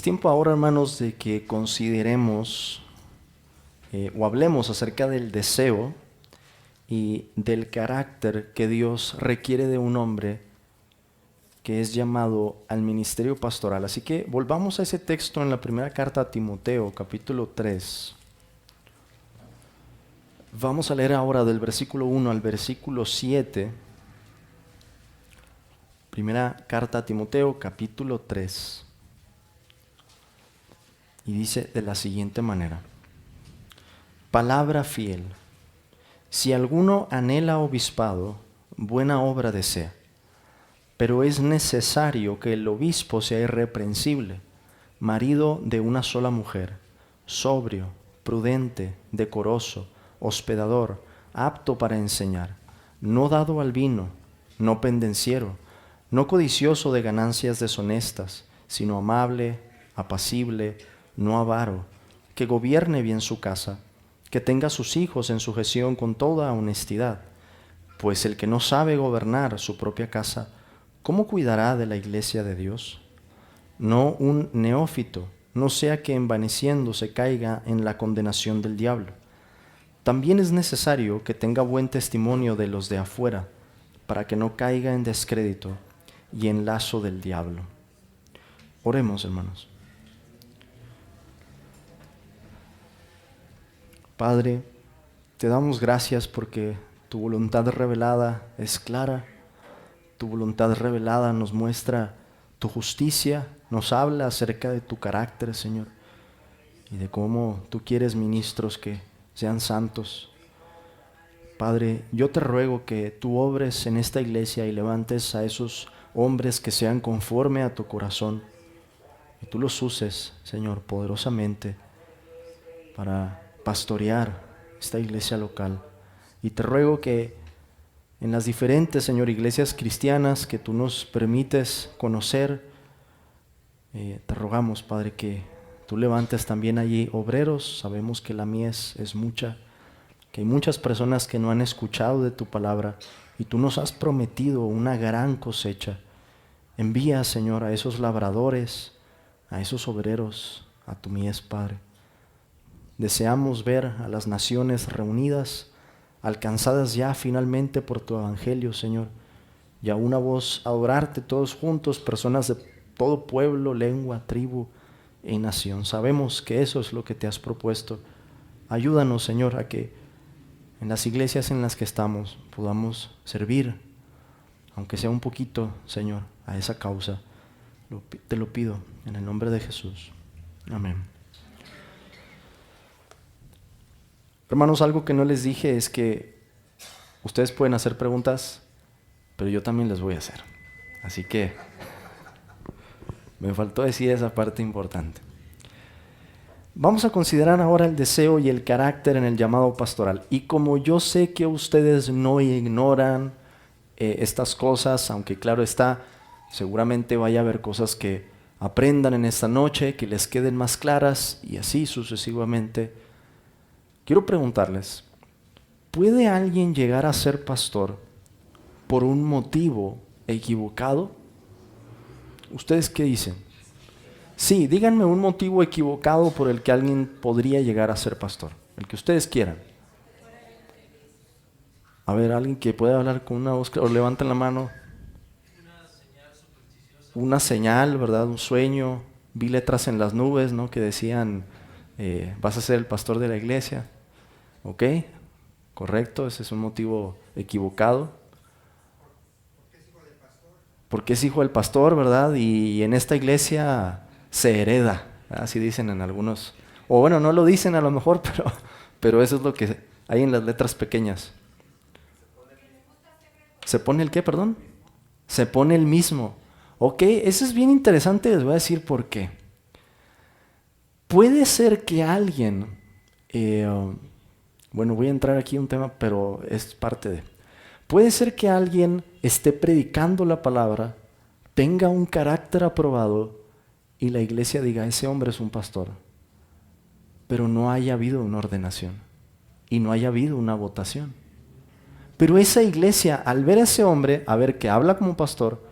tiempo ahora, hermanos, de que consideremos o hablemos acerca del deseo y del carácter que Dios requiere de un hombre que es llamado al ministerio pastoral. Así que volvamos a ese texto en la primera carta a Timoteo, capítulo 3. Vamos a leer ahora del versículo 1 al versículo 7. Primera carta a Timoteo, capítulo 3. Y dice de la siguiente manera: palabra fiel. Si alguno anhela obispado, buena obra desea. Pero es necesario que el obispo sea irreprensible, marido de una sola mujer, sobrio, prudente, decoroso, hospedador, apto para enseñar, no dado al vino, no pendenciero, no codicioso de ganancias deshonestas, sino amable, apacible, no avaro, que gobierne bien su casa, que tenga a sus hijos en sujeción con toda honestidad. Pues el que no sabe gobernar su propia casa, ¿cómo cuidará de la iglesia de Dios? No un neófito, no sea que envaneciéndose caiga en la condenación del diablo. También es necesario que tenga buen testimonio de los de afuera, para que no caiga en descrédito y en lazo del diablo. Oremos, hermanos. Padre, te damos gracias porque tu voluntad revelada es clara. Tu voluntad revelada nos muestra tu justicia, nos habla acerca de tu carácter, Señor, y de cómo tú quieres ministros que sean santos. Padre, yo te ruego que tú obres en esta iglesia y levantes a esos hombres que sean conforme a tu corazón, y tú los uses, Señor, poderosamente para pastorear esta iglesia local. Y te ruego que en las diferentes, Señor, iglesias cristianas que tú nos permites conocer, te rogamos, Padre, que tú levantes también allí obreros. Sabemos que la mies es mucha, que hay muchas personas que no han escuchado de tu palabra y tú nos has prometido una gran cosecha. Envía, Señor, a esos labradores, a esos obreros, a tu mies, Padre. Deseamos ver a las naciones reunidas, alcanzadas ya finalmente por tu evangelio, Señor, y a una voz adorarte todos juntos, personas de todo pueblo, lengua, tribu y nación. Sabemos que eso es lo que te has propuesto. Ayúdanos, Señor, a que en las iglesias en las que estamos podamos servir, aunque sea un poquito, Señor, a esa causa. Te lo pido en el nombre de Jesús. Amén. Hermanos, algo que no les dije es que ustedes pueden hacer preguntas, pero yo también les voy a hacer. Así que me faltó decir esa parte importante. Vamos a considerar ahora el deseo y el carácter en el llamado pastoral. Y como yo sé que ustedes no ignoran estas cosas, aunque claro está, seguramente vaya a haber cosas que aprendan en esta noche, que les queden más claras y así sucesivamente. Quiero preguntarles, ¿puede alguien llegar a ser pastor por un motivo equivocado? ¿Ustedes qué dicen? Sí, díganme un motivo equivocado por el que alguien podría llegar a ser pastor, el que ustedes quieran. A ver, alguien que pueda hablar con una voz, o levanten la mano. Una señal, ¿verdad? Un sueño. Vi letras en las nubes, ¿no? Que decían, vas a ser el pastor de la iglesia. ¿Ok? Correcto, ese es un motivo equivocado. Porque es hijo del pastor, ¿verdad? Y en esta iglesia se hereda, así dicen en algunos. O bueno, no lo dicen a lo mejor, pero eso es lo que hay en las letras pequeñas. ¿Se pone el qué, perdón? Se pone el mismo. Ok, eso es bien interesante, les voy a decir por qué. Puede ser que alguien, bueno, voy a entrar aquí en un tema, pero es parte de. Puede ser que alguien esté predicando la palabra, tenga un carácter aprobado y la iglesia diga, ese hombre es un pastor, pero no haya habido una ordenación y no haya habido una votación. Pero esa iglesia, al ver a ese hombre, a ver que habla como pastor,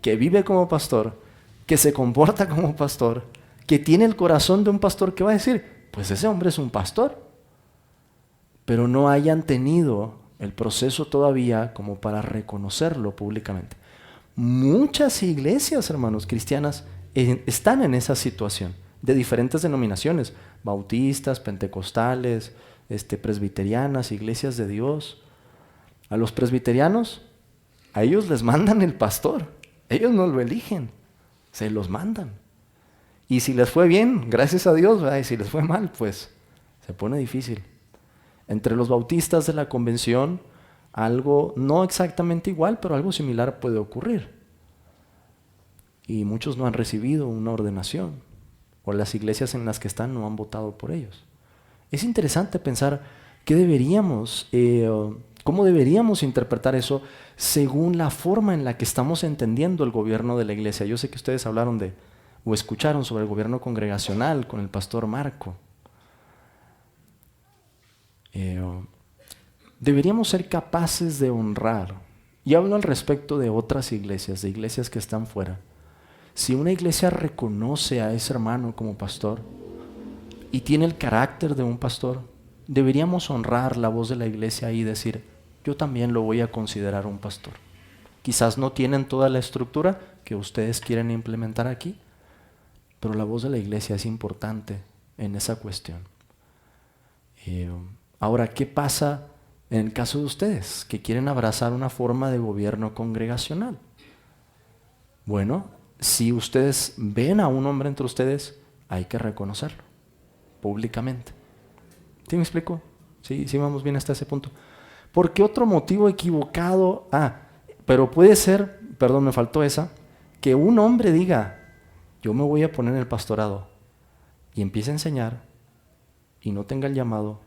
que vive como pastor, que se comporta como pastor, que tiene el corazón de un pastor que va a decir, pues ese hombre es un pastor, pero no hayan tenido el proceso todavía como para reconocerlo públicamente. Muchas iglesias, hermanos, cristianas están en esa situación, de diferentes denominaciones, bautistas, pentecostales, presbiterianas, iglesias de Dios. A los presbiterianos, a ellos les mandan el pastor, ellos no lo eligen, se los mandan. Y si les fue bien, gracias a Dios, ¿verdad? Y si les fue mal, pues se pone difícil. Entre los bautistas de la convención, algo no exactamente igual, pero algo similar puede ocurrir. Y muchos no han recibido una ordenación, o las iglesias en las que están no han votado por ellos. Es interesante pensar cómo deberíamos interpretar eso según la forma en la que estamos entendiendo el gobierno de la iglesia. Yo sé que ustedes hablaron o escucharon sobre el gobierno congregacional con el pastor Marco. Deberíamos ser capaces de honrar, y hablo al respecto de otras iglesias, de iglesias que están fuera. Si una iglesia reconoce a ese hermano como pastor y tiene el carácter de un pastor, deberíamos honrar la voz de la iglesia y decir, yo también lo voy a considerar un pastor. Quizás no tienen toda la estructura que ustedes quieren implementar aquí, pero la voz de la iglesia es importante en esa cuestión. Ahora, ¿qué pasa en el caso de ustedes que quieren abrazar una forma de gobierno congregacional? Bueno, si ustedes ven a un hombre entre ustedes, hay que reconocerlo públicamente. ¿Sí me explico? Sí, vamos bien hasta ese punto. ¿Por qué otro motivo equivocado? Pero puede ser, perdón, me faltó esa, que un hombre diga, yo me voy a poner en el pastorado, y empiece a enseñar, y no tenga el llamado,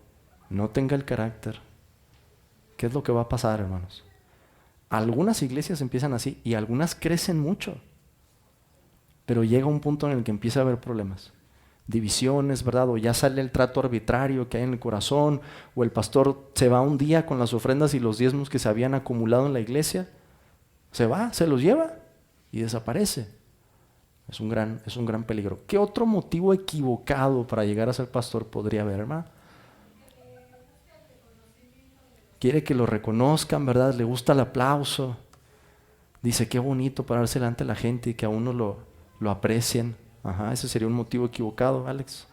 no tenga el carácter. ¿Qué es lo que va a pasar, hermanos? Algunas iglesias empiezan así, y algunas crecen mucho, pero llega un punto en el que empieza a haber problemas. Divisiones, ¿verdad? O ya sale el trato arbitrario que hay en el corazón, o el pastor se va un día con las ofrendas y los diezmos que se habían acumulado en la iglesia, se va, se los lleva y desaparece. Es un gran peligro. ¿Qué otro motivo equivocado para llegar a ser pastor podría haber, hermano? Quiere que lo reconozcan, ¿verdad? Le gusta el aplauso. Dice, qué bonito pararse delante de la gente y que a uno lo aprecien. Ese sería un motivo equivocado, Alex.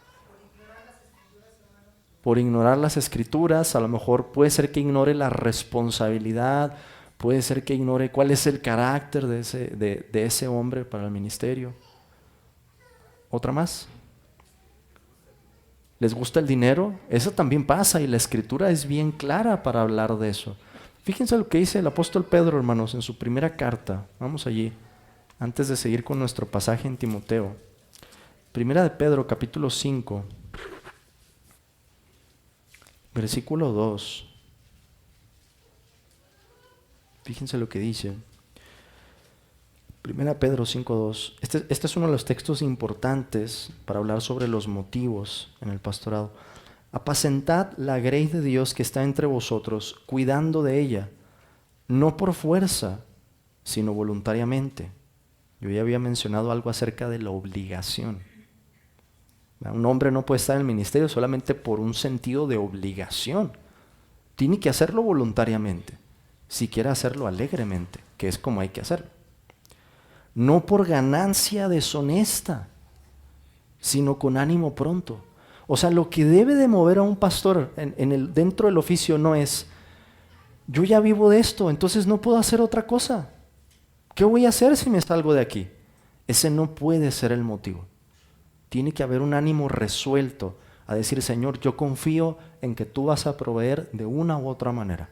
Por ignorar las escrituras, a lo mejor puede ser que ignore la responsabilidad, puede ser que ignore cuál es el carácter de ese hombre para el ministerio. ¿Otra más? ¿Les gusta el dinero? Eso también pasa y la escritura es bien clara para hablar de eso. Fíjense lo que dice el apóstol Pedro, hermanos, en su primera carta. Vamos allí, antes de seguir con nuestro pasaje en Timoteo. Primera de Pedro, capítulo 5, versículo 2. Fíjense lo que dice. Primera Pedro 5:2. Este es uno de los textos importantes para hablar sobre los motivos en el pastorado. Apacentad la grey de Dios que está entre vosotros, cuidando de ella, no por fuerza, sino voluntariamente. Yo ya había mencionado algo acerca de la obligación. Un hombre no puede estar en el ministerio solamente por un sentido de obligación. Tiene que hacerlo voluntariamente, si quiere hacerlo alegremente, que es como hay que hacerlo. No por ganancia deshonesta, sino con ánimo pronto. O sea, lo que debe de mover a un pastor dentro del oficio no es, yo ya vivo de esto, entonces no puedo hacer otra cosa. ¿Qué voy a hacer si me salgo de aquí? Ese no puede ser el motivo. Tiene que haber un ánimo resuelto a decir, Señor, yo confío en que tú vas a proveer de una u otra manera.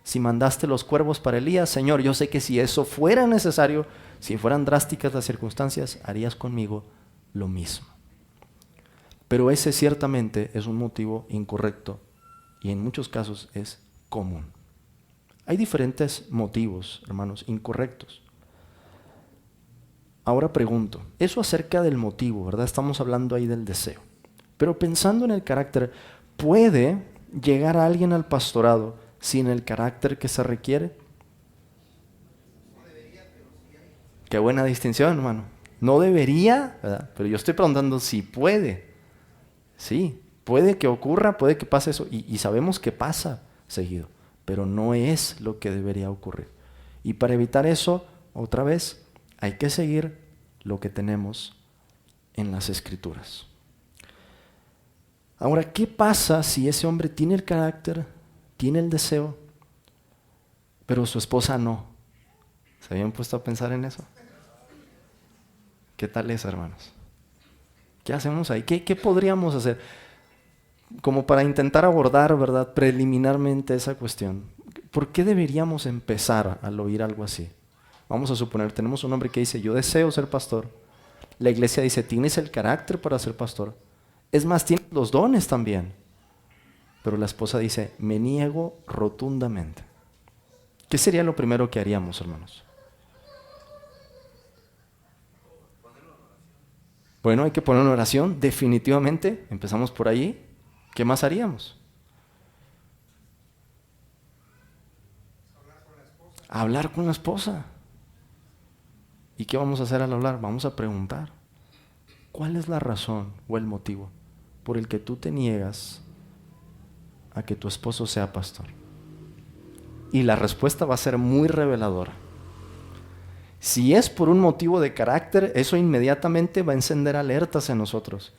Si mandaste los cuervos para Elías, Señor, yo sé que si eso fuera necesario, si fueran drásticas las circunstancias, harías conmigo lo mismo. Pero ese ciertamente es un motivo incorrecto y en muchos casos es común. Hay diferentes motivos, hermanos, incorrectos. Ahora pregunto, eso acerca del motivo, ¿verdad? Estamos hablando ahí del deseo. Pero pensando en el carácter, ¿puede llegar a alguien al pastorado sin el carácter que se requiere? Qué buena distinción, hermano. No debería, ¿verdad? Pero yo estoy preguntando si puede. Sí, puede que ocurra, puede que pase eso. Y sabemos que pasa seguido, pero no es lo que debería ocurrir. Y para evitar eso, otra vez, hay que seguir lo que tenemos en las Escrituras. Ahora, ¿qué pasa si ese hombre tiene el carácter, tiene el deseo, pero su esposa no? ¿Se habían puesto a pensar en eso? ¿Qué tal es, hermanos? ¿Qué hacemos ahí? ¿Qué podríamos hacer? Como para intentar abordar, ¿verdad?, preliminarmente esa cuestión. ¿Por qué deberíamos empezar al oír algo así? Vamos a suponer, tenemos un hombre que dice, yo deseo ser pastor. La iglesia dice, tienes el carácter para ser pastor. Es más, tienes los dones también. Pero la esposa dice, me niego rotundamente. ¿Qué sería lo primero que haríamos, hermanos? Bueno, hay que poner una oración, definitivamente. Empezamos por ahí. ¿Qué más haríamos? Hablar con la esposa. ¿Y qué vamos a hacer al hablar? Vamos a preguntar, ¿cuál es la razón o el motivo por el que tú te niegas a que tu esposo sea pastor? Y la respuesta va a ser muy reveladora. Si es por un motivo de carácter, eso inmediatamente va a encender alertas en nosotros.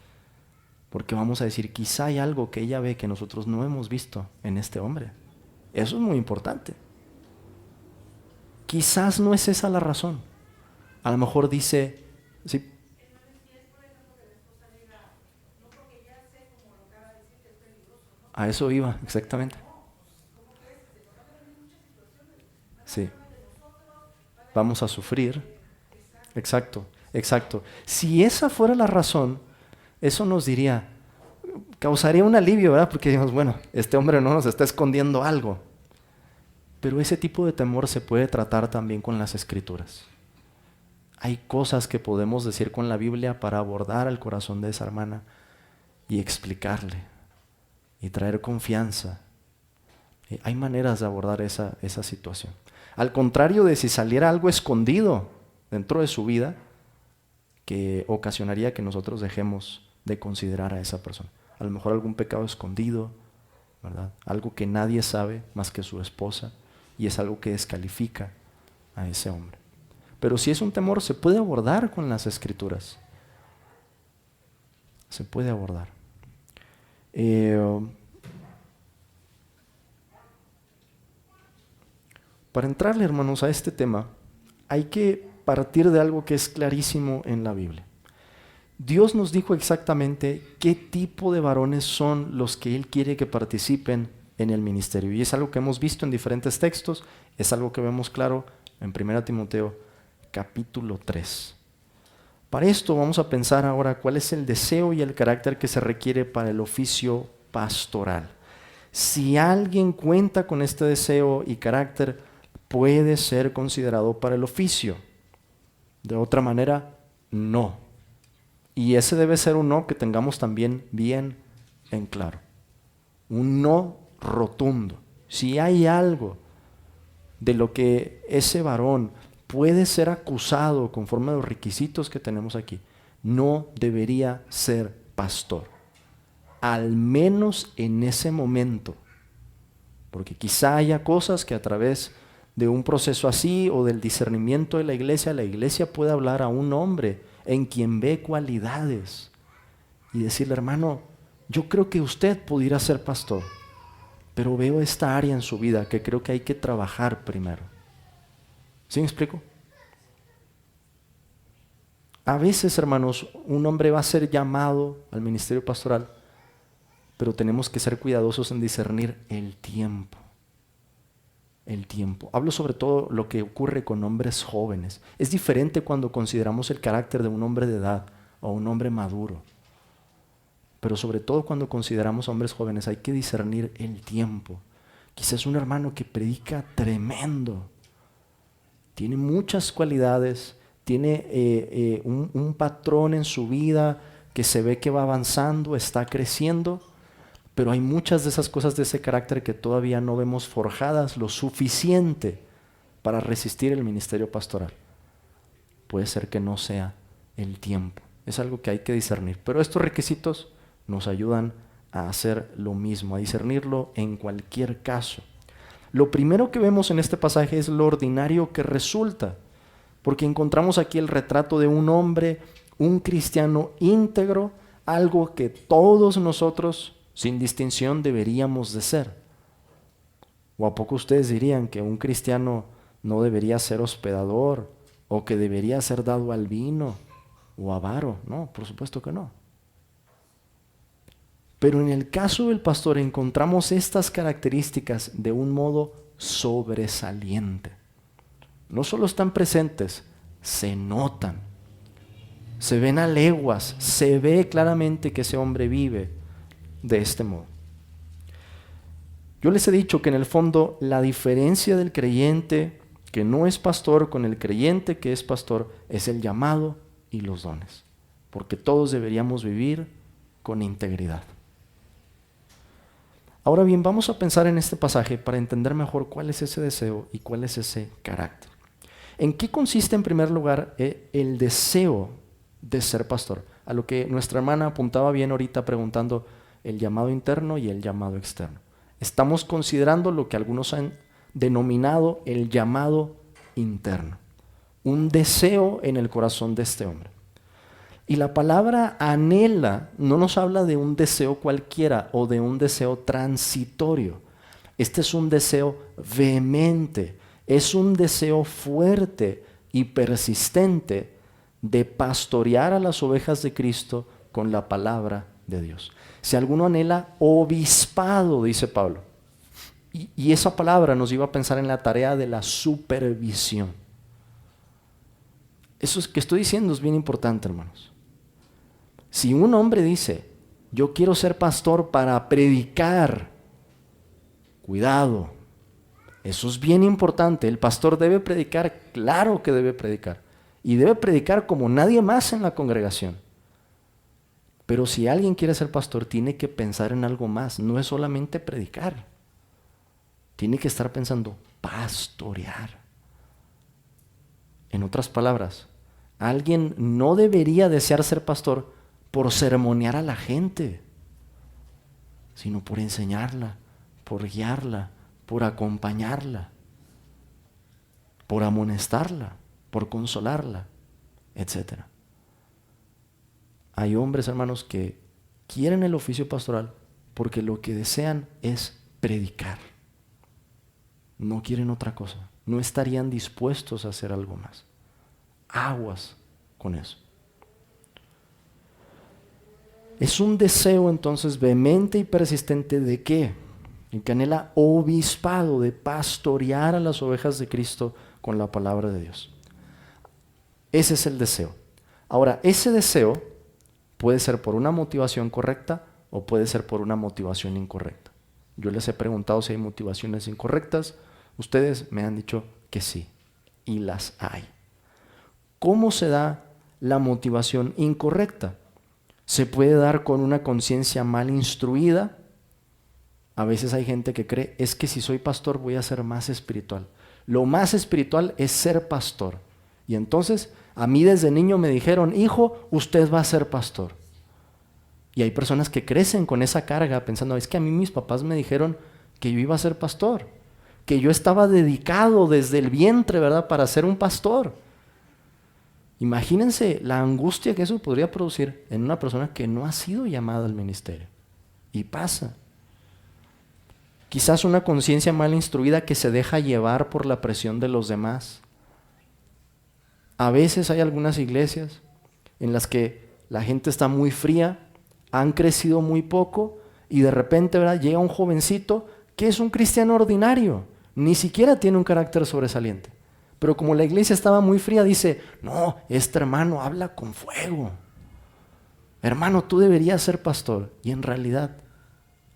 Porque vamos a decir, quizá hay algo que ella ve que nosotros no hemos visto en este hombre. Eso es muy importante. Quizás no es esa la razón. A lo mejor dice, sí. A eso iba, exactamente. Sí. Vamos a sufrir. Exacto, exacto. Si esa fuera la razón, eso nos diría, causaría un alivio, ¿verdad? Porque digamos, bueno, este hombre no nos está escondiendo algo. Pero ese tipo de temor se puede tratar también con las Escrituras. Hay cosas que podemos decir con la Biblia para abordar al corazón de esa hermana y explicarle y traer confianza. Hay maneras de abordar esa situación. Al contrario de si saliera algo escondido dentro de su vida que ocasionaría que nosotros dejemos de considerar a esa persona. A lo mejor algún pecado escondido, ¿verdad? Algo que nadie sabe más que su esposa y es algo que descalifica a ese hombre. Pero si es un temor, se puede abordar con las Escrituras. Se puede abordar. Para entrarle, hermanos, a este tema, hay que partir de algo que es clarísimo en la Biblia. Dios nos dijo exactamente qué tipo de varones son los que Él quiere que participen en el ministerio. Y es algo que hemos visto en diferentes textos, es algo que vemos claro en 1 Timoteo capítulo 3. Para esto vamos a pensar ahora cuál es el deseo y el carácter que se requiere para el oficio pastoral. Si alguien cuenta con este deseo y carácter, puede ser considerado para el oficio. De otra manera, no. Y ese debe ser un no que tengamos también bien en claro. Un no rotundo. Si hay algo de lo que ese varón puede ser acusado conforme a los requisitos que tenemos aquí, no debería ser pastor. Al menos en ese momento. Porque quizá haya cosas que a través de un proceso así o del discernimiento de la iglesia puede hablar a un hombre en quien ve cualidades y decirle, hermano, yo creo que usted pudiera ser pastor, pero veo esta área en su vida que creo que hay que trabajar primero. ¿Sí me explico? A veces, hermanos, un hombre va a ser llamado al ministerio pastoral, pero tenemos que ser cuidadosos en discernir el tiempo. El tiempo. Hablo sobre todo lo que ocurre con hombres jóvenes. Es diferente cuando consideramos el carácter de un hombre de edad o un hombre maduro. Pero sobre todo cuando consideramos hombres jóvenes hay que discernir el tiempo. Quizás un hermano que predica tremendo. Tiene muchas cualidades, tiene un patrón en su vida que se ve que va avanzando, está creciendo. Pero hay muchas de esas cosas de ese carácter que todavía no vemos forjadas lo suficiente para resistir el ministerio pastoral. Puede ser que no sea el tiempo. Es algo que hay que discernir. Pero estos requisitos nos ayudan a hacer lo mismo, a discernirlo en cualquier caso. Lo primero que vemos en este pasaje es lo ordinario que resulta, porque encontramos aquí el retrato de un hombre, un cristiano íntegro, algo que todos nosotros, sin distinción, deberíamos de ser. ¿O a poco ustedes dirían que un cristiano no debería ser hospedador o que debería ser dado al vino o avaro? No, por supuesto que no. Pero en el caso del pastor encontramos estas características de un modo sobresaliente. No solo están presentes, se notan, se ven a leguas, se ve claramente que ese hombre vive de este modo. Yo les he dicho que en el fondo la diferencia del creyente que no es pastor con el creyente que es pastor es el llamado y los dones, porque todos deberíamos vivir con integridad. Ahora bien, vamos a pensar en este pasaje para entender mejor cuál es ese deseo y cuál es ese carácter. ¿En qué consiste en primer lugar el deseo de ser pastor? A lo que nuestra hermana apuntaba bien ahorita preguntando el llamado interno y el llamado externo. Estamos considerando lo que algunos han denominado el llamado interno, un deseo en el corazón de este hombre. Y la palabra anhela no nos habla de un deseo cualquiera o de un deseo transitorio. Este es un deseo vehemente, es un deseo fuerte y persistente de pastorear a las ovejas de Cristo con la palabra de Dios. Si alguno anhela obispado, dice Pablo, y esa palabra nos lleva a pensar en la tarea de la supervisión. Eso que estoy diciendo es bien importante, hermanos. Si un hombre dice, yo quiero ser pastor para predicar, cuidado, eso es bien importante. El pastor debe predicar, claro que debe predicar, y debe predicar como nadie más en la congregación. Pero si alguien quiere ser pastor, tiene que pensar en algo más, no es solamente predicar. Tiene que estar pensando, pastorear. En otras palabras, alguien no debería desear ser pastor por sermonear a la gente, sino por enseñarla, por guiarla, por acompañarla, por amonestarla, por consolarla, etc. Hay hombres, hermanos, que quieren el oficio pastoral porque lo que desean es predicar. No quieren otra cosa. No estarían dispuestos a hacer algo más. Aguas con eso. Es un deseo entonces vehemente y persistente ¿de qué? El que anhela obispado, de pastorear a las ovejas de Cristo con la palabra de Dios. Ese es el deseo. Ahora, ese deseo puede ser por una motivación correcta o puede ser por una motivación incorrecta. Yo les he preguntado si hay motivaciones incorrectas. Ustedes me han dicho que sí, y las hay. ¿Cómo se da la motivación incorrecta? Se puede dar con una conciencia mal instruida. A veces hay gente que cree, es que si soy pastor voy a ser más espiritual. Lo más espiritual es ser pastor. Y entonces a mí desde niño me dijeron, hijo, usted va a ser pastor. Y hay personas que crecen con esa carga pensando, es que a mí mis papás me dijeron que yo iba a ser pastor, que yo estaba dedicado desde el vientre, ¿verdad?, para ser un pastor. Imagínense la angustia que eso podría producir en una persona que no ha sido llamada al ministerio. Y pasa. Quizás una conciencia mal instruida que se deja llevar por la presión de los demás. A veces hay algunas iglesias en las que la gente está muy fría, han crecido muy poco y de repente, ¿verdad?, llega un jovencito que es un cristiano ordinario, ni siquiera tiene un carácter sobresaliente. Pero como la iglesia estaba muy fría, dice, no, este hermano habla con fuego. Hermano, tú deberías ser pastor. Y en realidad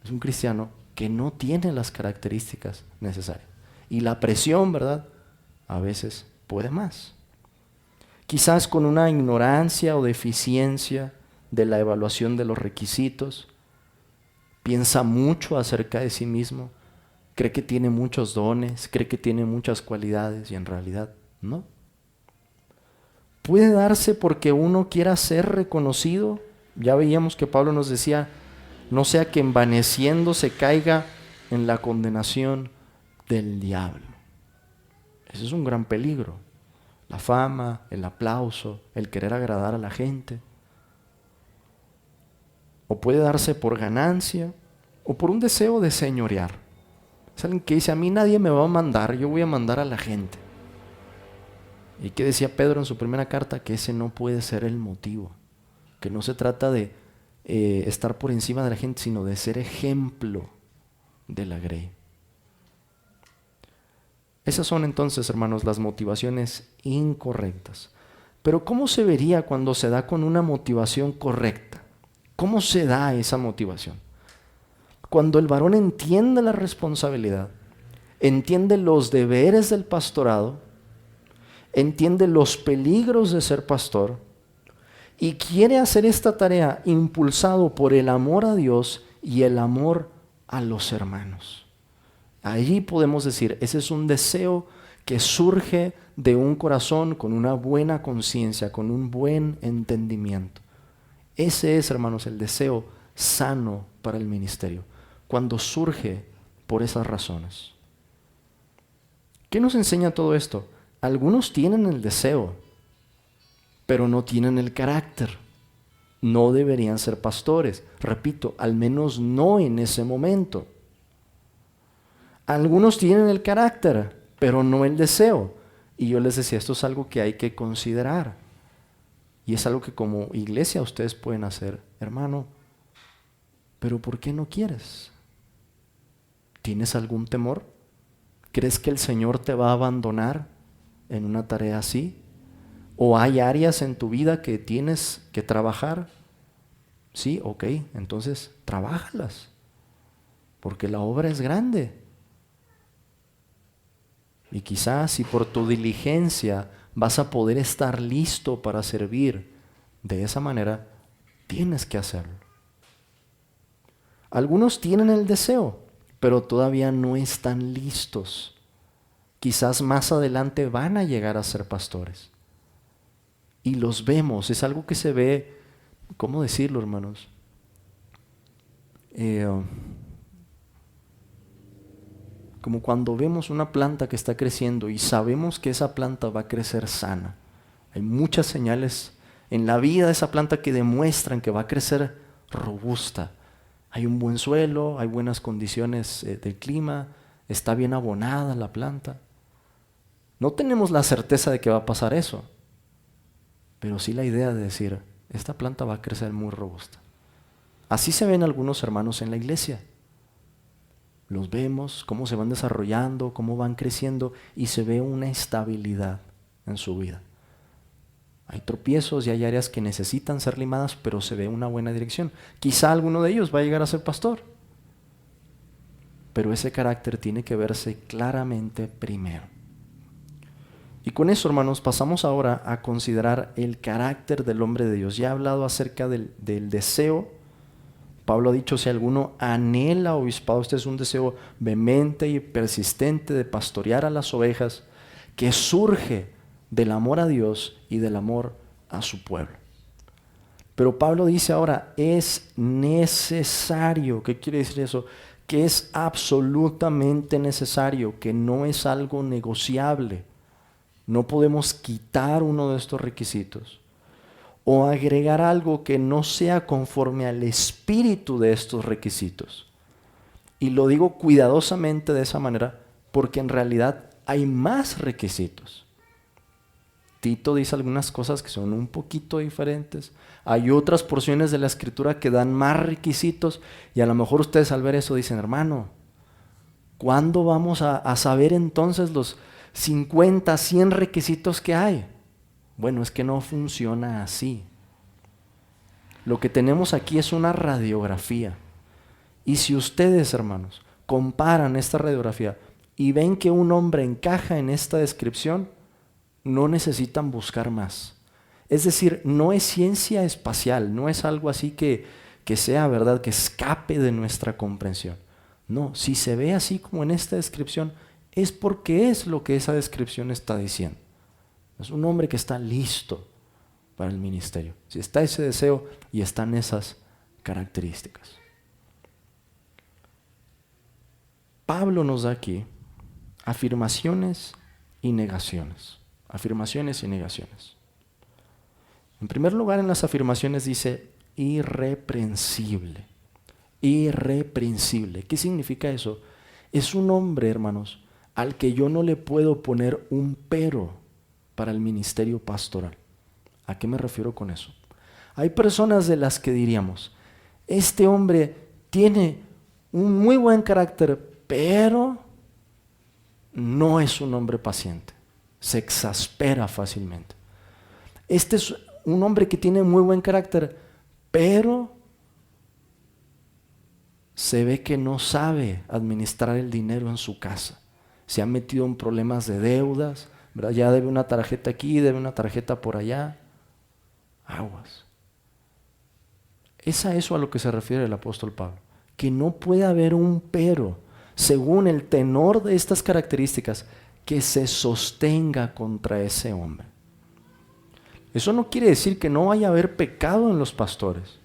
es un cristiano que no tiene las características necesarias. Y la presión, ¿verdad?, a veces puede más. Quizás con una ignorancia o deficiencia de la evaluación de los requisitos, piensa mucho acerca de sí mismo, cree que tiene muchos dones, cree que tiene muchas cualidades y en realidad no. Puede darse porque uno quiera ser reconocido. Ya veíamos que Pablo nos decía, no sea que envaneciendo se caiga en la condenación del diablo. Ese es un gran peligro. La fama, el aplauso, el querer agradar a la gente. O puede darse por ganancia o por un deseo de señorear. Es alguien que dice, a mí nadie me va a mandar, yo voy a mandar a la gente. ¿Y qué decía Pedro en su primera carta? Que ese no puede ser el motivo. Que no se trata de estar por encima de la gente, sino de ser ejemplo de la grey. Esas son entonces, hermanos, las motivaciones incorrectas. Pero ¿cómo se vería cuando se da con una motivación correcta? ¿Cómo se da esa motivación? Cuando el varón entiende la responsabilidad, entiende los deberes del pastorado, entiende los peligros de ser pastor y quiere hacer esta tarea impulsado por el amor a Dios y el amor a los hermanos. Allí podemos decir, ese es un deseo que surge de un corazón con una buena conciencia, con un buen entendimiento. Ese es, hermanos, el deseo sano para el ministerio, cuando surge por esas razones. ¿Qué nos enseña todo esto? Algunos tienen el deseo, pero no tienen el carácter. No deberían ser pastores. Repito, al menos no en ese momento. Algunos tienen el carácter, pero no el deseo. Y yo les decía, esto es algo que hay que considerar. Y es algo que como iglesia ustedes pueden hacer. Hermano, ¿pero por qué no quieres? ¿Tienes algún temor? ¿Crees que el Señor te va a abandonar en una tarea así? ¿O hay áreas en tu vida que tienes que trabajar? Sí, ok, entonces trabájalas. Porque la obra es grande. Y quizás si por tu diligencia vas a poder estar listo para servir de esa manera, tienes que hacerlo. Algunos tienen el deseo, pero todavía no están listos. Quizás más adelante van a llegar a ser pastores. Y los vemos, es algo que se ve, ¿cómo decirlo, hermanos? Como cuando vemos una planta que está creciendo y sabemos que esa planta va a crecer sana. Hay muchas señales en la vida de esa planta que demuestran que va a crecer robusta. Hay un buen suelo, hay buenas condiciones del clima, está bien abonada la planta. No tenemos la certeza de que va a pasar eso, pero sí la idea de decir, esta planta va a crecer muy robusta. Así se ven algunos hermanos en la iglesia. Los vemos, cómo se van desarrollando, cómo van creciendo y se ve una estabilidad en su vida. Hay tropiezos y hay áreas que necesitan ser limadas, pero se ve una buena dirección. Quizá alguno de ellos va a llegar a ser pastor, pero ese carácter tiene que verse claramente primero. Y con eso, hermanos, pasamos ahora a considerar el carácter del hombre de Dios. Ya he hablado acerca del deseo. Pablo ha dicho, si alguno anhela obispado, este es un deseo vehemente y persistente de pastorear a las ovejas, que surge del amor a Dios y del amor a su pueblo. Pero Pablo dice ahora, es necesario. ¿Qué quiere decir eso? Que es absolutamente necesario, que no es algo negociable. No podemos quitar uno de estos requisitos o agregar algo que no sea conforme al espíritu de estos requisitos. Y lo digo cuidadosamente de esa manera porque en realidad hay más requisitos. Tito dice algunas cosas que son un poquito diferentes. Hay otras porciones de la Escritura que dan más requisitos y a lo mejor ustedes al ver eso dicen, hermano, ¿cuándo vamos a saber entonces los 50, 100 requisitos que hay? Bueno, es que no funciona así. Lo que tenemos aquí es una radiografía. Y si ustedes, hermanos, comparan esta radiografía y ven que un hombre encaja en esta descripción, no necesitan buscar más. Es decir, no es ciencia espacial, no es algo así que sea verdad, que escape de nuestra comprensión. No, si se ve así como en esta descripción, es porque es lo que esa descripción está diciendo. Es un hombre que está listo para el ministerio. Si está ese deseo y están esas características. Pablo nos da aquí afirmaciones y negaciones. Afirmaciones y negaciones. En primer lugar, en las afirmaciones dice irreprensible. Irreprensible. ¿Qué significa eso? Es un hombre, hermanos, al que yo no le puedo poner un pero para el ministerio pastoral. ¿A qué me refiero con eso? Hay personas de las que diríamos, este hombre tiene un muy buen carácter, pero no es un hombre paciente. Se exaspera fácilmente. Este es un hombre que tiene muy buen carácter, pero se ve que no sabe administrar el dinero en su casa. Se ha metido en problemas de deudas, ¿verdad? Ya debe una tarjeta aquí, debe una tarjeta por allá. Aguas. Es a eso a lo que se refiere el apóstol Pablo. Que no puede haber un pero, según el tenor de estas características, que se sostenga contra ese hombre. Eso no quiere decir que no vaya a haber pecado en los pastores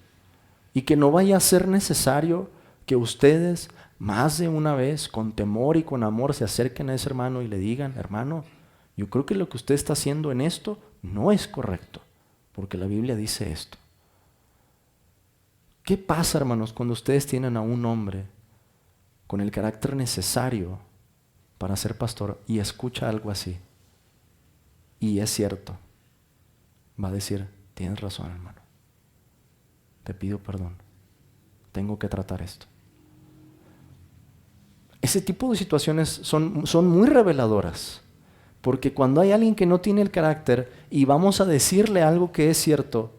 y que no vaya a ser necesario que ustedes más de una vez, con temor y con amor, se acerquen a ese hermano y le digan, hermano, yo creo que lo que usted está haciendo en esto no es correcto, porque la Biblia dice esto. ¿Qué pasa, hermanos, cuando ustedes tienen a un hombre con el carácter necesario para ser pastor y escucha algo así? Y es cierto. Va a decir, tienes razón, hermano. Te pido perdón. Tengo que tratar esto. Ese tipo de situaciones son muy reveladoras. Porque cuando hay alguien que no tiene el carácter y vamos a decirle algo que es cierto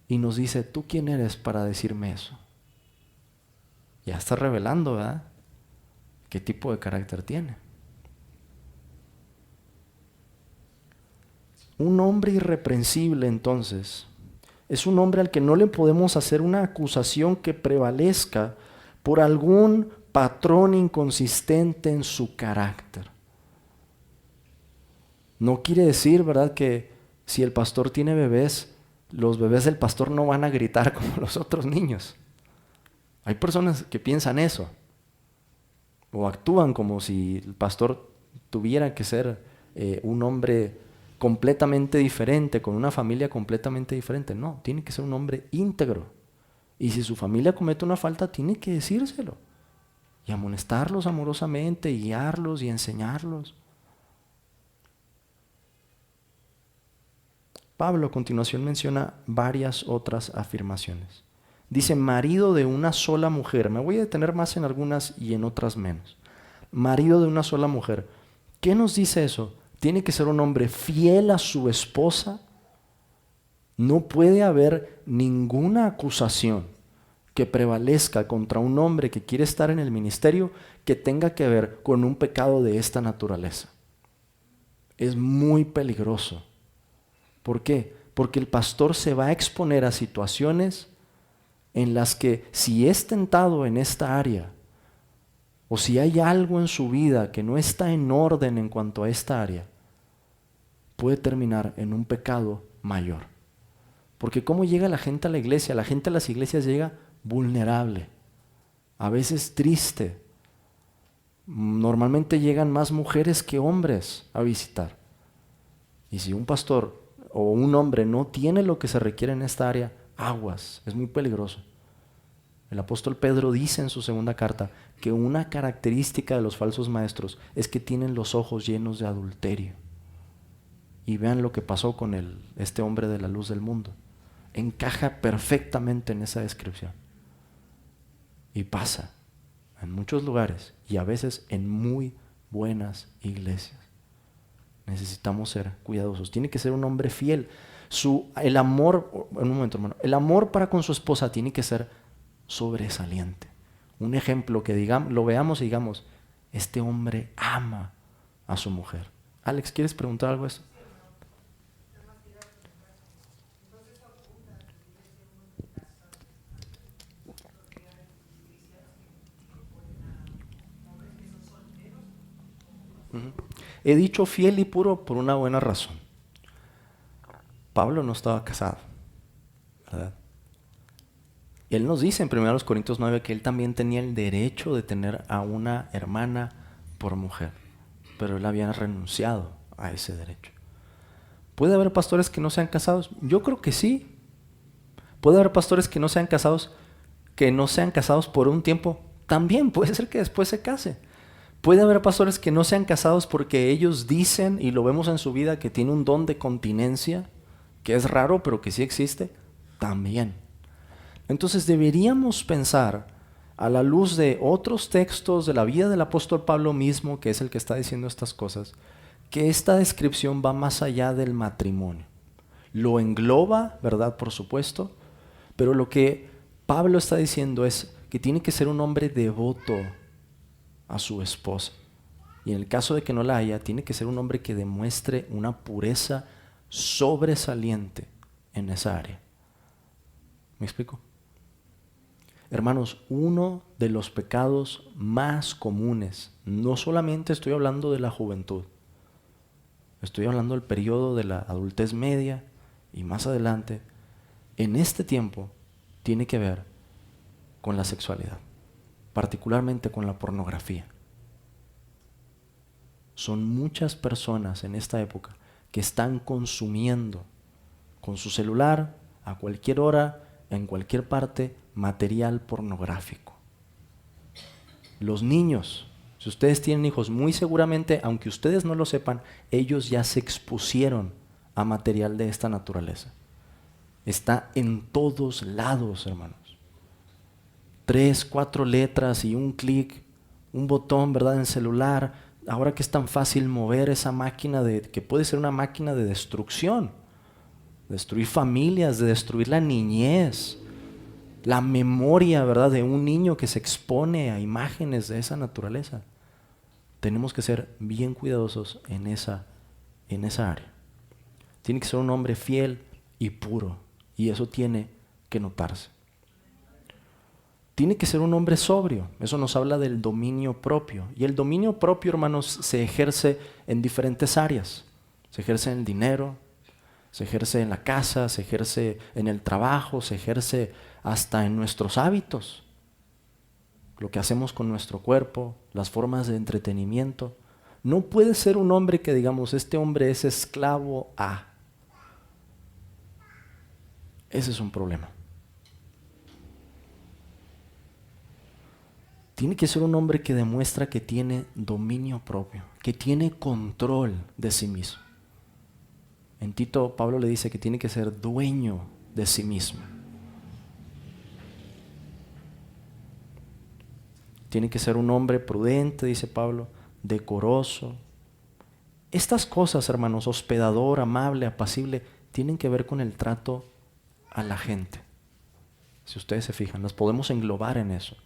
y nos dice, ¿tú quién eres para decirme eso? Ya está revelando, ¿verdad? ¿Qué tipo de carácter tiene? Un hombre irreprensible, entonces, es un hombre al que no le podemos hacer una acusación que prevalezca por algún patrón inconsistente en su carácter. No quiere decir, ¿verdad?, que si el pastor tiene bebés, los bebés del pastor no van a gritar como los otros niños. Hay personas que piensan eso, o actúan como si el pastor tuviera que ser un hombre completamente diferente, con una familia completamente diferente. No, tiene que ser un hombre íntegro. Y si su familia comete una falta, tiene que decírselo. Y amonestarlos amorosamente, y guiarlos y enseñarlos. Pablo a continuación menciona varias otras afirmaciones. Dice, marido de una sola mujer. Me voy a detener más en algunas y en otras menos. Marido de una sola mujer. ¿Qué nos dice eso? Tiene que ser un hombre fiel a su esposa. No puede haber ninguna acusación que prevalezca contra un hombre que quiere estar en el ministerio que tenga que ver con un pecado de esta naturaleza. Es muy peligroso. ¿Por qué? Porque el pastor se va a exponer a situaciones en las que si es tentado en esta área o si hay algo en su vida que no está en orden en cuanto a esta área, puede terminar en un pecado mayor. Porque ¿cómo llega la gente a la iglesia? La gente a las iglesias llega vulnerable, a veces triste. Normalmente llegan más mujeres que hombres a visitar. Y si un pastor o un hombre no tiene lo que se requiere en esta área, aguas, es muy peligroso. El apóstol Pedro dice en su segunda carta que una característica de los falsos maestros es que tienen los ojos llenos de adulterio. Y vean lo que pasó con este hombre de la luz del mundo. Encaja perfectamente en esa descripción. Y pasa en muchos lugares y a veces en muy buenas iglesias. Necesitamos ser cuidadosos. Tiene que ser un hombre fiel. El amor, un momento, hermano, el amor para con su esposa tiene que ser sobresaliente. Un ejemplo que lo veamos y digamos, este hombre ama a su mujer. Alex, ¿quieres preguntar algo a eso? He dicho fiel y puro por una buena razón. Pablo no estaba casado, ¿verdad? Él nos dice en 1 Corintios 9 que él también tenía el derecho de tener a una hermana por mujer, pero él había renunciado a ese derecho. ¿Puede haber pastores que no sean casados? Yo creo que sí. ¿Puede haber pastores que no sean casados por un tiempo? También puede ser que después se case. Puede haber pastores que no sean casados porque ellos dicen, y lo vemos en su vida, que tiene un don de continencia, que es raro pero que sí existe. También. Entonces deberíamos pensar, a la luz de otros textos de la vida del apóstol Pablo mismo, que es el que está diciendo estas cosas, que esta descripción va más allá del matrimonio. Lo engloba, ¿verdad? Por supuesto, pero lo que Pablo está diciendo es que tiene que ser un hombre devoto a su esposa. Y en el caso de que no la haya, tiene que ser un hombre que demuestre una pureza sobresaliente en esa área. ¿Me explico? Hermanos, uno de los pecados más comunes, no solamente estoy hablando de la juventud, estoy hablando del periodo de la adultez media y más adelante, en este tiempo tiene que ver con la sexualidad, particularmente con la pornografía. Son muchas personas en esta época que están consumiendo con su celular a cualquier hora, en cualquier parte, material pornográfico. Los niños, si ustedes tienen hijos, muy seguramente, aunque ustedes no lo sepan, ellos ya se expusieron a material de esta naturaleza. Está en todos lados, hermanos. 3, 4 letras y un clic, un botón, ¿verdad? En celular. Ahora que es tan fácil mover esa máquina que puede ser una máquina de destrucción, destruir familias, de destruir la niñez, la memoria, ¿verdad? De un niño que se expone a imágenes de esa naturaleza. Tenemos que ser bien cuidadosos en esa área. Tiene que ser un hombre fiel y puro, y eso tiene que notarse. Tiene que ser un hombre sobrio. Eso nos habla del dominio propio. Y el dominio propio, hermanos, se ejerce en diferentes áreas. Se ejerce en el dinero, se ejerce en la casa, se ejerce en el trabajo, se ejerce hasta en nuestros hábitos. Lo que hacemos con nuestro cuerpo, las formas de entretenimiento. No puede ser un hombre que digamos, este hombre es esclavo a. Ese es un problema. Tiene que ser un hombre que demuestra que tiene dominio propio, que tiene control de sí mismo. En Tito, Pablo le dice que tiene que ser dueño de sí mismo. Tiene que ser un hombre prudente, dice Pablo, decoroso. Estas cosas, hermanos, hospedador, amable, apacible, tienen que ver con el trato a la gente. Si ustedes se fijan, las podemos englobar en eso.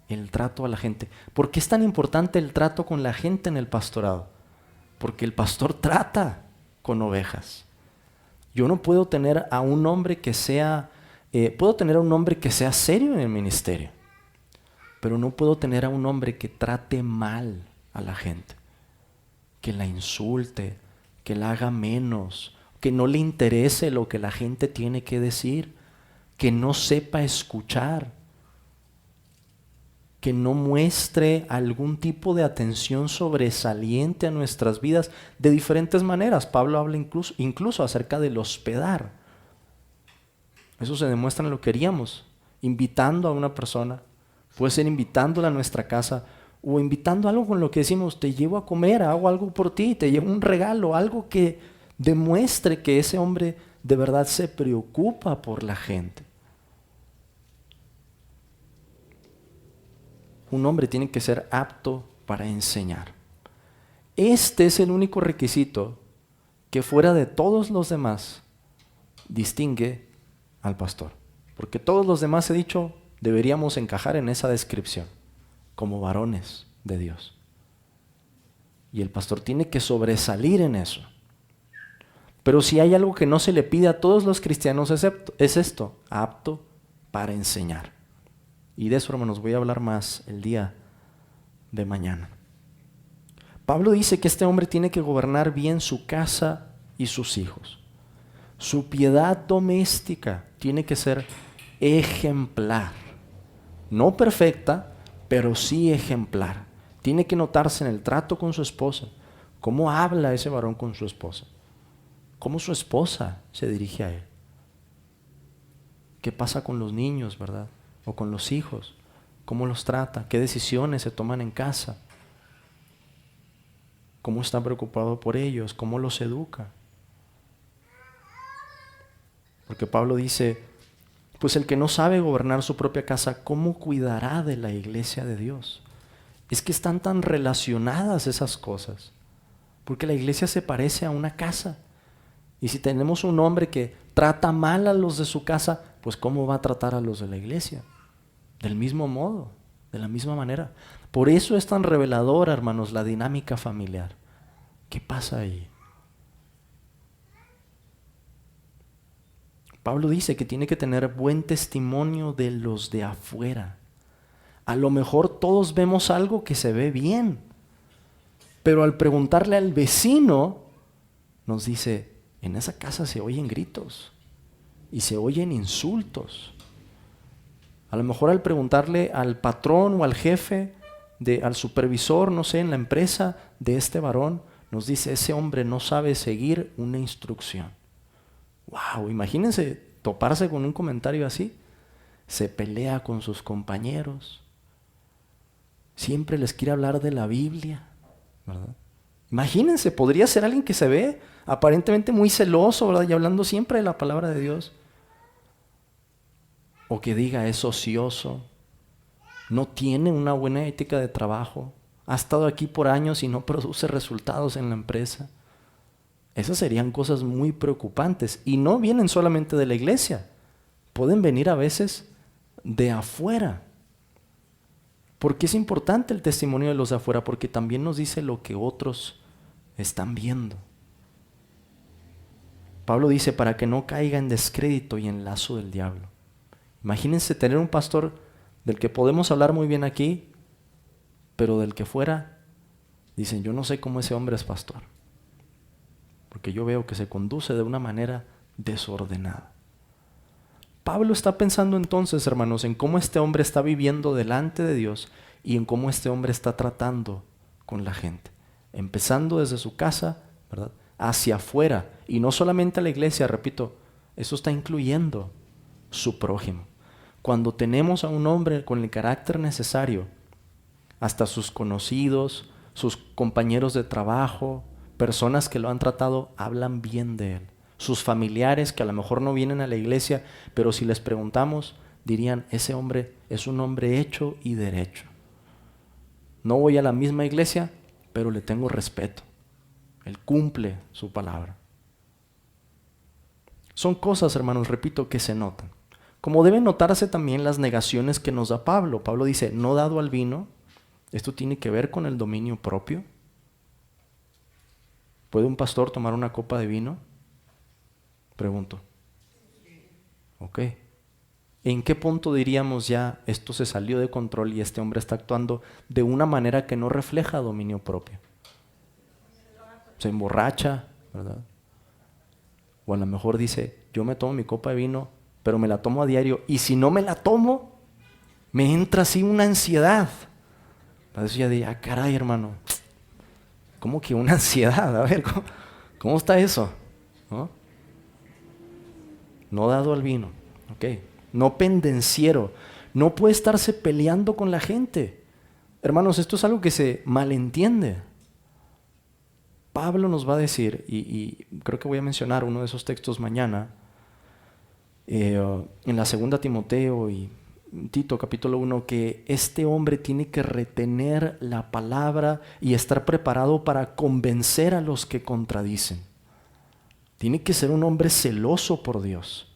El trato a la gente. ¿Por qué es tan importante el trato con la gente en el pastorado? Porque el pastor trata con ovejas. Yo no puedo tener a un hombre que sea, puedo tener a un hombre que sea serio en el ministerio, pero no puedo tener a un hombre que trate mal a la gente, que la insulte, que la haga menos, que no le interese lo que la gente tiene que decir, que no sepa escuchar, que no muestre algún tipo de atención sobresaliente a nuestras vidas de diferentes maneras. Pablo habla incluso acerca del hospedar. Eso se demuestra en lo que haríamos, invitando a una persona, puede ser invitándola a nuestra casa o invitando algo con lo que decimos, te llevo a comer, hago algo por ti, te llevo un regalo, algo que demuestre que ese hombre de verdad se preocupa por la gente. Un hombre tiene que ser apto para enseñar. Este es el único requisito que fuera de todos los demás distingue al pastor. Porque todos los demás, he dicho, deberíamos encajar en esa descripción como varones de Dios. Y el pastor tiene que sobresalir en eso. Pero si hay algo que no se le pide a todos los cristianos es esto, apto para enseñar. Y de eso, hermanos, voy a hablar más el día de mañana. Pablo dice que este hombre tiene que gobernar bien su casa y sus hijos. Su piedad doméstica tiene que ser ejemplar. No perfecta, pero sí ejemplar. Tiene que notarse en el trato con su esposa. ¿Cómo habla ese varón con su esposa? ¿Cómo su esposa se dirige a él? ¿Qué pasa con los niños, verdad? O con los hijos. ¿Cómo los trata? ¿Qué decisiones se toman en casa? ¿Cómo está preocupado por ellos? ¿Cómo los educa? Porque Pablo dice, pues el que no sabe gobernar su propia casa, ¿cómo cuidará de la iglesia de Dios? Es que están tan relacionadas esas cosas. Porque la iglesia se parece a una casa. Y si tenemos un hombre que trata mal a los de su casa, pues ¿cómo va a tratar a los de la iglesia? Del mismo modo, de la misma manera. Por eso es tan reveladora, hermanos, la dinámica familiar. ¿Qué pasa ahí? Pablo dice que tiene que tener buen testimonio de los de afuera. A lo mejor todos vemos algo que se ve bien, pero al preguntarle al vecino, nos dice, en esa casa se oyen gritos y se oyen insultos. A lo mejor al preguntarle al patrón o al jefe, al supervisor, no sé, en la empresa de este varón, nos dice, ese hombre no sabe seguir una instrucción. Wow, imagínense toparse con un comentario así. Se pelea con sus compañeros. Siempre les quiere hablar de la Biblia, ¿verdad? Imagínense, podría ser alguien que se ve aparentemente muy celoso, ¿verdad? Y hablando siempre de la palabra de Dios. O que diga, es ocioso, no tiene una buena ética de trabajo, ha estado aquí por años y no produce resultados en la empresa. Esas serían cosas muy preocupantes y no vienen solamente de la iglesia, pueden venir a veces de afuera. ¿Por qué es importante el testimonio de los de afuera? Porque también nos dice lo que otros están viendo. Pablo dice, para que no caiga en descrédito y en lazo del diablo. Imagínense tener un pastor del que podemos hablar muy bien aquí, pero del que fuera, dicen, yo no sé cómo ese hombre es pastor, porque yo veo que se conduce de una manera desordenada. Pablo está pensando entonces, hermanos, en cómo este hombre está viviendo delante de Dios y en cómo este hombre está tratando con la gente. Empezando desde su casa, ¿verdad?, hacia afuera. Y no solamente a la iglesia, repito, eso está incluyendo su prójimo. Cuando tenemos a un hombre con el carácter necesario, hasta sus conocidos, sus compañeros de trabajo, personas que lo han tratado, hablan bien de él. Sus familiares que a lo mejor no vienen a la iglesia, pero si les preguntamos, dirían, ese hombre es un hombre hecho y derecho. No voy a la misma iglesia, pero le tengo respeto. Él cumple su palabra. Son cosas, hermanos, repito, que se notan. Como deben notarse también las negaciones que nos da Pablo. Pablo dice, no dado al vino. Esto tiene que ver con el dominio propio. ¿Puede un pastor tomar una copa de vino? Pregunto. Ok. ¿En qué punto diríamos ya esto se salió de control y este hombre está actuando de una manera que no refleja dominio propio? Se emborracha, ¿verdad? O a lo mejor dice, yo me tomo mi copa de vino, pero me la tomo a diario. Y si no me la tomo, me entra así una ansiedad. Para eso ya diría, caray, hermano, ¿cómo que una ansiedad? A ver, ¿cómo está eso? ¿No? No dado al vino, ok. No pendenciero. No puede estarse peleando con la gente. Hermanos, esto es algo que se malentiende. Pablo nos va a decir, y creo que voy a mencionar uno de esos textos mañana, en la segunda Timoteo y Tito capítulo 1, que este hombre tiene que retener la palabra y estar preparado para convencer a los que contradicen. Tiene que ser un hombre celoso por Dios.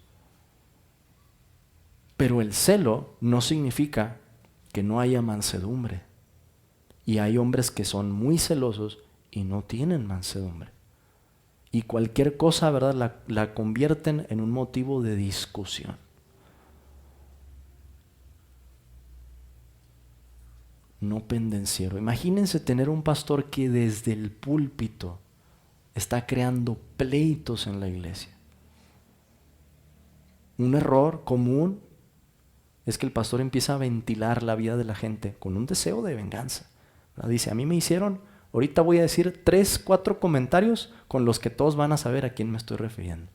Pero el celo no significa que no haya mansedumbre. Y hay hombres que son muy celosos y no tienen mansedumbre. Y cualquier cosa, ¿verdad?, la convierten en un motivo de discusión. No pendenciero. Imagínense tener un pastor que desde el púlpito está creando pleitos en la iglesia. Un error común es que el pastor empieza a ventilar la vida de la gente con un deseo de venganza. Dice, a mí me hicieron, ahorita voy a decir 3, 4 comentarios con los que todos van a saber a quién me estoy refiriendo.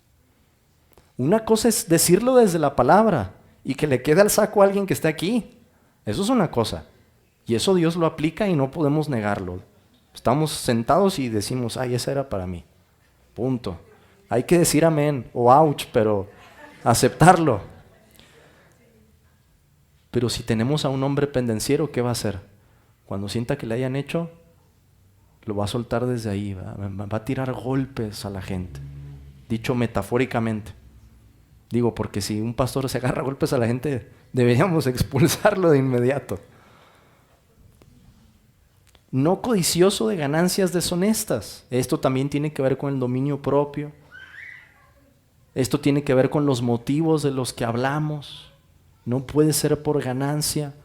Una cosa es decirlo desde la palabra y que le quede al saco a alguien que esté aquí. Eso es una cosa. Y eso Dios lo aplica y no podemos negarlo. Estamos sentados y decimos, ay, esa era para mí. Punto. Hay que decir amén o ouch, pero aceptarlo. Pero si tenemos a un hombre pendenciero, ¿qué va a hacer? Cuando sienta que le hayan hecho, lo va a soltar desde ahí, va a tirar golpes a la gente. Dicho metafóricamente. Digo, porque si un pastor se agarra golpes a la gente, deberíamos expulsarlo de inmediato. No codicioso de ganancias deshonestas. Esto también tiene que ver con el dominio propio. Esto tiene que ver con los motivos de los que hablamos. No puede ser por ganancia.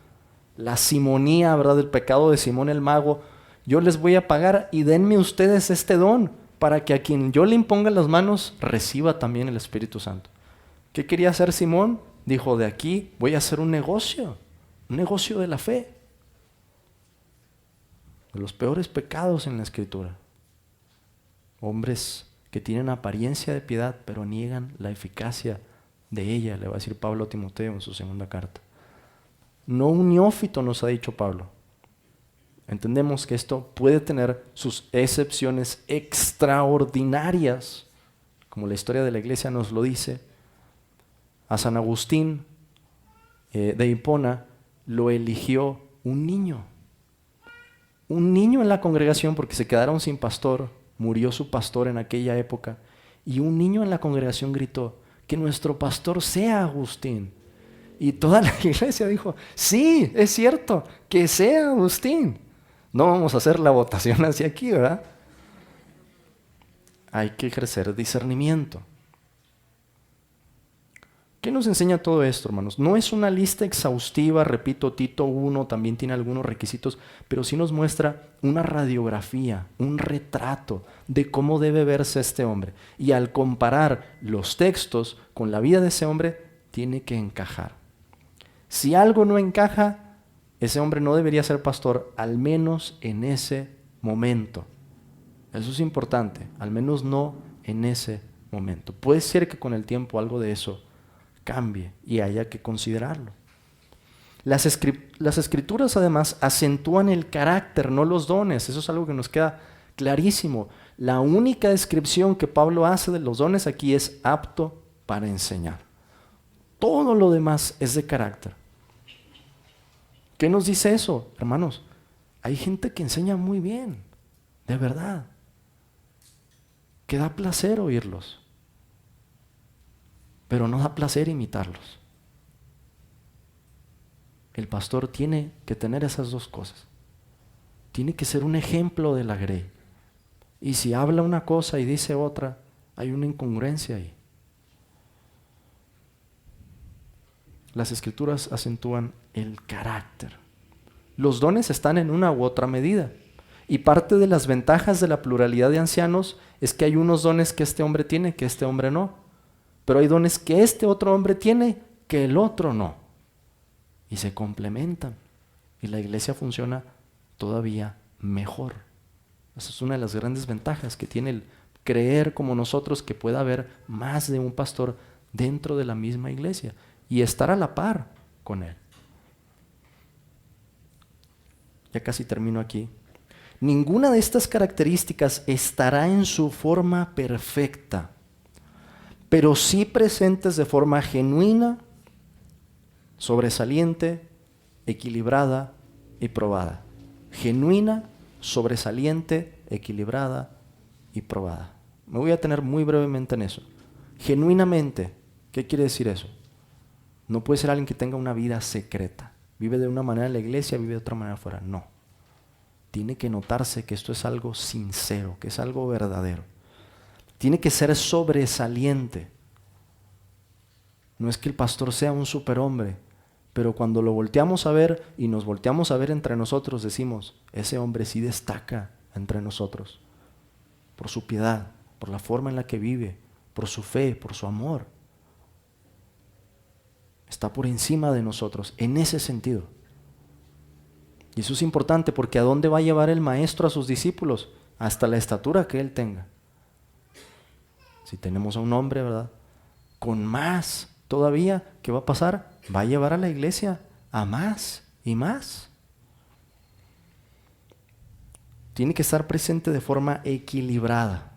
La simonía, ¿verdad? El pecado de Simón el mago. Yo les voy a pagar y denme ustedes este don para que a quien yo le imponga las manos reciba también el Espíritu Santo. ¿Qué quería hacer Simón? Dijo, de aquí voy a hacer un negocio de la fe. De los peores pecados en la Escritura. Hombres que tienen apariencia de piedad, pero niegan la eficacia de ella, le va a decir Pablo a Timoteo en su segunda carta. No un neófito, nos ha dicho Pablo. Entendemos que esto puede tener sus excepciones extraordinarias, como la historia de la iglesia nos lo dice. A San Agustín de Hipona lo eligió un niño. Un niño en la congregación, porque se quedaron sin pastor, murió su pastor en aquella época, y un niño en la congregación gritó, que nuestro pastor sea Agustín. Y toda la iglesia dijo, sí, es cierto, que sea Agustín. No vamos a hacer la votación hacia aquí, ¿verdad? Hay que ejercer discernimiento. ¿Qué nos enseña todo esto, hermanos? No es una lista exhaustiva, repito, Tito 1 también tiene algunos requisitos, pero sí nos muestra una radiografía, un retrato de cómo debe verse este hombre. Y al comparar los textos con la vida de ese hombre, tiene que encajar. Si algo no encaja, ese hombre no debería ser pastor, al menos en ese momento. Eso es importante, al menos no en ese momento. Puede ser que con el tiempo algo de eso cambie y haya que considerarlo. Las escrituras además acentúan el carácter, no los dones. Eso es algo que nos queda clarísimo. La única descripción que Pablo hace de los dones aquí es apto para enseñar. Todo lo demás es de carácter. ¿Qué nos dice eso, hermanos? Hay gente que enseña muy bien, de verdad, que da placer oírlos, pero no da placer imitarlos. El pastor tiene que tener esas dos cosas. Tiene que ser un ejemplo de la grey. Y si habla una cosa y dice otra, hay una incongruencia ahí. Las escrituras acentúan el carácter. Los dones están en una u otra medida. Y parte de las ventajas de la pluralidad de ancianos es que hay unos dones que este hombre tiene, que este hombre no. Pero hay dones que este otro hombre tiene, que el otro no. Y se complementan. Y la iglesia funciona todavía mejor. Esa es una de las grandes ventajas que tiene el creer como nosotros que pueda haber más de un pastor dentro de la misma iglesia y estar a la par con él. Ya casi termino aquí. Ninguna de estas características estará en su forma perfecta, pero sí presentes de forma genuina, sobresaliente, equilibrada y probada. Genuina, sobresaliente, equilibrada y probada. Me voy a detener muy brevemente en eso. Genuinamente, ¿qué quiere decir eso? No puede ser alguien que tenga una vida secreta. Vive de una manera en la iglesia, vive de otra manera afuera. No. Tiene que notarse que esto es algo sincero, que es algo verdadero. Tiene que ser sobresaliente. No es que el pastor sea un superhombre, pero cuando lo volteamos a ver y nos volteamos a ver entre nosotros, decimos, ese hombre sí destaca entre nosotros por su piedad, por la forma en la que vive, por su fe, por su amor. Está por encima de nosotros, en ese sentido. Y eso es importante porque ¿a dónde va a llevar el maestro a sus discípulos? Hasta la estatura que él tenga. Si tenemos a un hombre, ¿verdad? Con más todavía, ¿qué va a pasar? Va a llevar a la iglesia a más y más. Tiene que estar presente de forma equilibrada.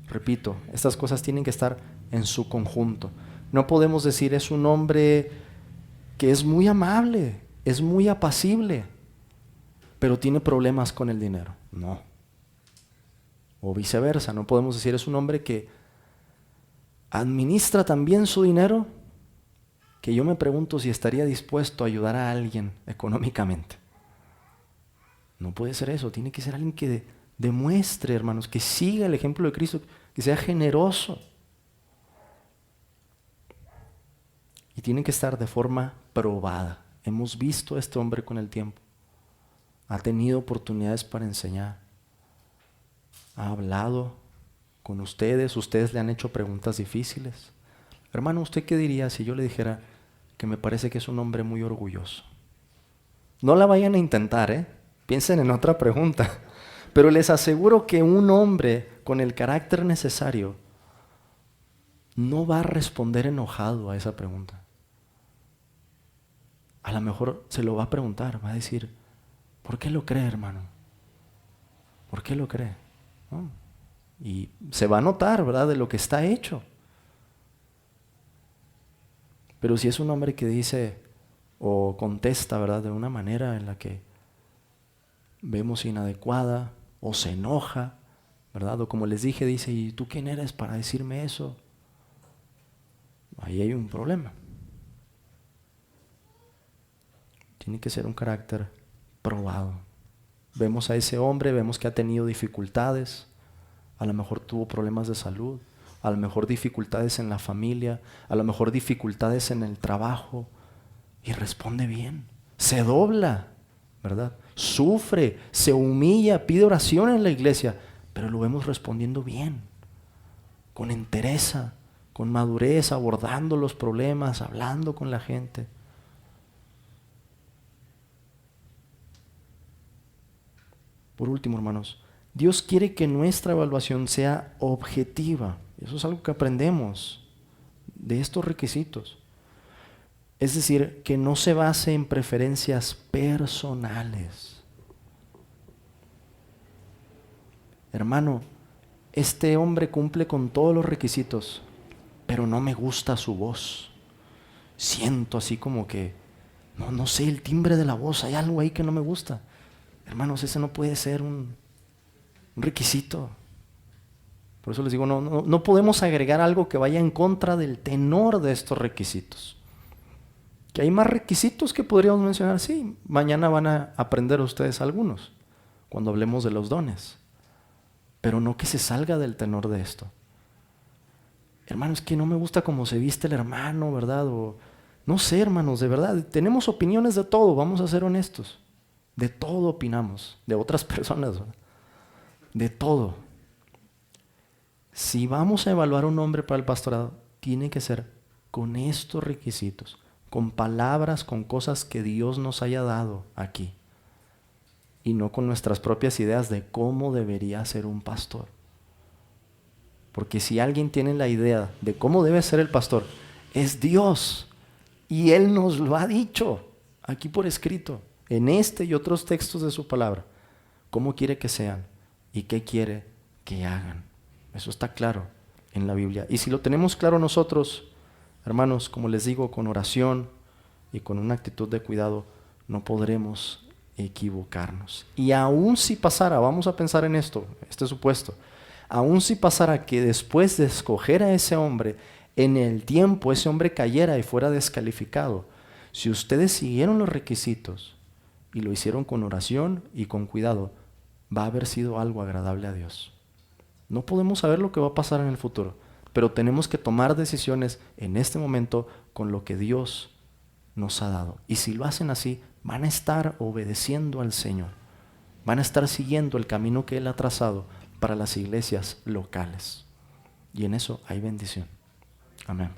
Repito, estas cosas tienen que estar en su conjunto. No podemos decir es un hombre que es muy amable, es muy apacible, pero tiene problemas con el dinero. No. O viceversa, no podemos decir es un hombre que administra también su dinero, que yo me pregunto si estaría dispuesto a ayudar a alguien económicamente. No puede ser eso, tiene que ser alguien que demuestre, hermanos, que siga el ejemplo de Cristo, que sea generoso. Y tiene que estar de forma probada. Hemos visto a este hombre con el tiempo. Ha tenido oportunidades para enseñar. Ha hablado con ustedes. Ustedes le han hecho preguntas difíciles. Hermano, ¿usted qué diría si yo le dijera que me parece que es un hombre muy orgulloso? No la vayan a intentar, ¿eh? Piensen en otra pregunta. Pero les aseguro que un hombre con el carácter necesario no va a responder enojado a esa pregunta. A lo mejor se lo va a preguntar, va a decir, ¿por qué lo cree, hermano? ¿Por qué lo cree? ¿No? Y se va a notar, ¿verdad?, de lo que está hecho. Pero si es un hombre que dice o contesta, ¿verdad?, de una manera en la que vemos inadecuada o se enoja, ¿verdad? O como les dije, dice, ¿y tú quién eres para decirme eso? Ahí hay un problema. Tiene que ser un carácter probado. Vemos a ese hombre, vemos que ha tenido dificultades, a lo mejor tuvo problemas de salud, a lo mejor dificultades en la familia, a lo mejor dificultades en el trabajo, y responde bien, se dobla, ¿verdad? Sufre, se humilla, pide oración en la iglesia, pero lo vemos respondiendo bien, con entereza, con madurez, abordando los problemas, hablando con la gente. Por último, hermanos, Dios quiere que nuestra evaluación sea objetiva. Eso es algo que aprendemos de estos requisitos. Es decir, que no se base en preferencias personales. Hermano, este hombre cumple con todos los requisitos, pero no me gusta su voz. Siento así como que, no sé, el timbre de la voz, hay algo ahí que no me gusta. Hermanos, ese no puede ser un requisito. Por eso les digo, no podemos agregar algo que vaya en contra del tenor de estos requisitos. Que hay más requisitos que podríamos mencionar, sí. Mañana van a aprender ustedes algunos, cuando hablemos de los dones. Pero no que se salga del tenor de esto. Hermano, es que no me gusta cómo se viste el hermano, ¿verdad? O, no sé, hermanos, de verdad, tenemos opiniones de todo, vamos a ser honestos. De todo opinamos, de otras personas, ¿verdad? De todo. Si vamos a evaluar a un hombre para el pastorado, tiene que ser con estos requisitos, con palabras, con cosas que Dios nos haya dado aquí, y no con nuestras propias ideas de cómo debería ser un pastor. Porque si alguien tiene la idea de cómo debe ser el pastor, es Dios, y Él nos lo ha dicho aquí por escrito, en este y otros textos de su palabra, cómo quiere que sean y qué quiere que hagan. Eso está claro en la Biblia. Y si lo tenemos claro nosotros, hermanos, como les digo, con oración y con una actitud de cuidado, no podremos equivocarnos. Y aún si pasara, vamos a pensar en esto, este supuesto, aún si pasara que después de escoger a ese hombre, en el tiempo ese hombre cayera y fuera descalificado, si ustedes siguieron los requisitos y lo hicieron con oración y con cuidado, va a haber sido algo agradable a Dios. No podemos saber lo que va a pasar en el futuro, pero tenemos que tomar decisiones en este momento con lo que Dios nos ha dado. Y si lo hacen así, van a estar obedeciendo al Señor. Van a estar siguiendo el camino que Él ha trazado para las iglesias locales. Y en eso hay bendición. Amén.